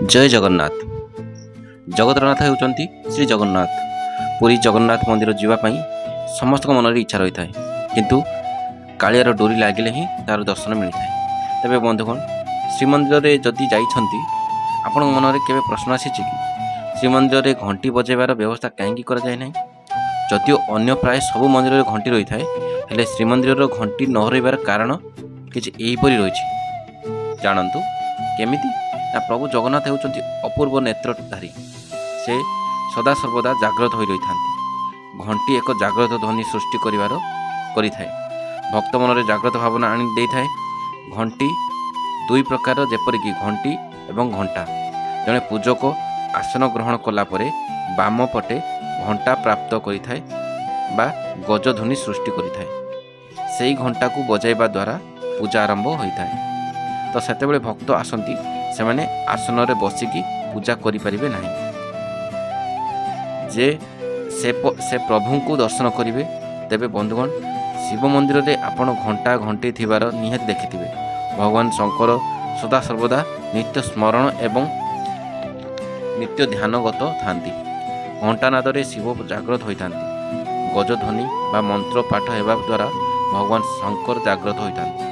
जय जगन्नाथ। जगतरनाथ होउचंती श्री जगन्नाथ। पुरी जगन्नाथ मंदिर जीवाई समस्त मन में इच्छा रही है, किंतु कालियार डोरी लगिले ही तार दर्शन मिलता है। तेरे बंधुगण, श्रीमंदिर में जदि जाइछंती आपण मन में केवे प्रश्न आसी कि श्रीमंदिर में घंटी बजाइबार व्यवस्था कहीं कराए ना? जदिओ अन्य प्राय सब मंदिर में घंटी रही है, हेले श्रीमंदिर घंटी न रही कारण किसी यहीपरि रही। जानतु केमिति ना? प्रभु जगन्नाथ होउचंती अपूर्व नेत्रधारी। से सदा सर्वदा जाग्रत हो रही था। घंटी एक जाग्रत ध्वनि सृष्टि करिथाए। भक्त मन में जाग्रत भावना आनी देइथाए। घंटी दुई प्रकार, जेपरिक घंटी एवं घंटा। जड़े पूजक आसन ग्रहण कलापर बाम पटे घंटा प्राप्त करिथाए बा गजध्वनि सृष्टि करिथाए। सेई घंटा को बजाइबा द्वारा पूजा आरंभ होइथाए। तो सेतेबेले भक्त आसंती से माने आसन रे बसिकी पूजा करि परिबे नाही। जे से प्रभु को दर्शन करिवे। तेबे बंधुगण, शिव मंदिर रे आपण घंटा घंटी थिबार निहात देखिथिबे। भगवान शंकर सदा सर्वदा नित्य स्मरण एवं नित्य ध्यानगत थांती। घंटानाद रे शिव जाग्रत होइतांती। गजध्वनि बा मंत्र पाठ हेबा द्वारा भगवान शंकर जाग्रत होइतांती।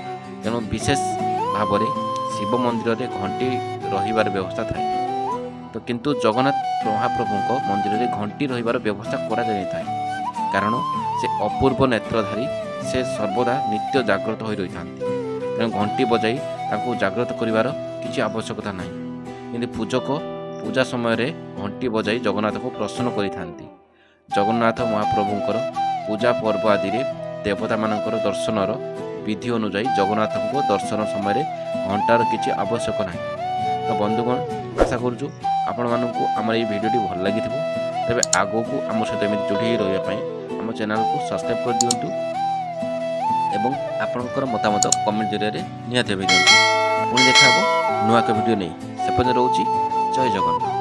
तेणु विशेष भाव में शिव मंदिर में घंटी रहिबार व्यवस्था थाए। तो किंतु जगन्नाथ महाप्रभु मंदिर में घंटी रहिबार व्यवस्था करा जाय थाए, कारण से अपूर्व नेत्रधारी। से सर्वदा नित्य जाग्रत हो रही थांती। तेणु घंटी बजाई तांको जाग्रत करिवार किछि आवश्यकता नाही। किंतु पूजक पूजा समय रे घंटी बजाई जगन्नाथ को प्रसन्न करि थांती। जगन्नाथ महाप्रभुंकर पूजा पर्व आदि रे देवता मानकर दर्शनर विधि अनुजाई जगन्नाथ को दर्शन समय घंटार किसी आवश्यक ना। तो बंधुगण, आशा करूँ आपण मानू आम ये भिडियोटी भल लगी। तेरे आगो को आम सहित एम जोड़ी रही आम चैनल को सब्सक्राइब कर दिंतु एवं आपणकर मतामत कमेंट जरिए निहाती दिंतु। पुणी देखा नुआ एक भिडियो नहीं से रोची। जय जगन्नाथ।